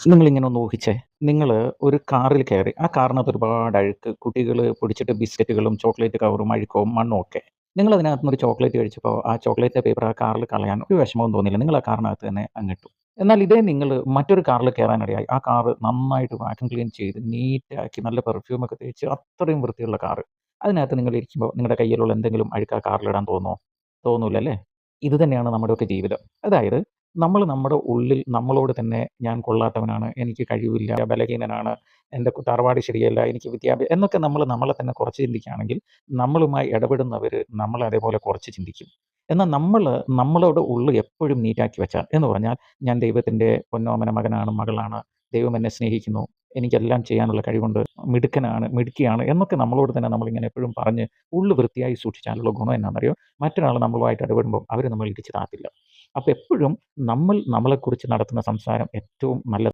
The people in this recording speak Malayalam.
നിങ്ങളിങ്ങനെ ഒന്ന് ഊഹിച്ചേ. നിങ്ങള് ഒരു കാറിൽ കയറി. ആ കാറിനകത്ത് ഒരുപാട് അഴുക്ക്. കുട്ടികള് പിടിച്ചിട്ട് ബിസ്ക്കറ്റുകളും, ചോക്ലേറ്റ് കവറും, അഴുക്കവും, മണ്ണും ഒക്കെ. നിങ്ങളതിനകത്തുനിന്നൊരു ചോക്ലേറ്റ് കഴിച്ചപ്പോൾ ആ ചോക്ലേറ്റിന്റെ പേപ്പർ ആ കാറിൽ കളയാൻ ഒരു വിഷമവും തോന്നിയില്ല. നിങ്ങൾ ആ കാറിനകത്ത് തന്നെ അങ്ങിട്ടു. എന്നാൽ ഇതേ നിങ്ങള് മറ്റൊരു കാറിൽ കയറാനിടയായി. ആ കാറ് നന്നായിട്ട് വാക്യൂം ക്ലീൻ ചെയ്ത് നീറ്റാക്കി നല്ല പെർഫ്യൂമൊക്കെ തേച്ച് അത്രയും വൃത്തിയുള്ള കാറ്. അതിനകത്ത് നിങ്ങളിരിക്കുമ്പോൾ നിങ്ങളുടെ കയ്യിലുള്ള എന്തെങ്കിലും അഴുക്ക് ആ കാറിലിടാൻ തോന്നുമോ? തോന്നൂലല്ലേ? ഇത് തന്നെയാണ് നമ്മുടെയൊക്കെ ജീവിതം. അതായത് നമ്മൾ നമ്മുടെ ഉള്ളിൽ നമ്മളോട് തന്നെ ഞാൻ കൊള്ളാത്തവനാണ്, എനിക്ക് കഴിവില്ല, ബലഹീനനാണ്, എൻ്റെ തറവാട് ശരിയല്ല, എനിക്ക് എന്നൊക്കെ നമ്മൾ നമ്മളെ തന്നെ കുറച്ച് ചിന്തിക്കുകയാണെങ്കിൽ നമ്മളുമായി ഇടപെടുന്നവര് നമ്മളെ അതേപോലെ കുറച്ച് ചിന്തിക്കും. എന്നാൽ നമ്മളോട് ഉള്ള് എപ്പോഴും നീറ്റാക്കി വെച്ചാൽ എന്ന് പറഞ്ഞാൽ ഞാൻ ദൈവത്തിൻ്റെ പൊന്നോമന മകനാണ്, മകളാണ്, ദൈവം എന്നെ സ്നേഹിക്കുന്നു, എനിക്കെല്ലാം ചെയ്യാനുള്ള കഴിവുണ്ട്, മിടുക്കനാണ്, മിടുക്കിയാണ് എന്നൊക്കെ നമ്മളോട് തന്നെ നമ്മളിങ്ങനെ എപ്പോഴും പറഞ്ഞ് ഉള്ള് വൃത്തിയായി സൂക്ഷിച്ചാലുള്ള ഗുണം എന്നാന്നറിയോ? മറ്റൊരാൾ നമ്മളുമായിട്ട് ഇടപെടുമ്പോൾ അവര് നമ്മളെ ഇടിച്ച് താത്തില്ല. അപ്പോൾ എപ്പോഴും നമ്മൾ നമ്മളെക്കുറിച്ച് നടത്തുന്ന സംസാരം ഏറ്റവും നല്ല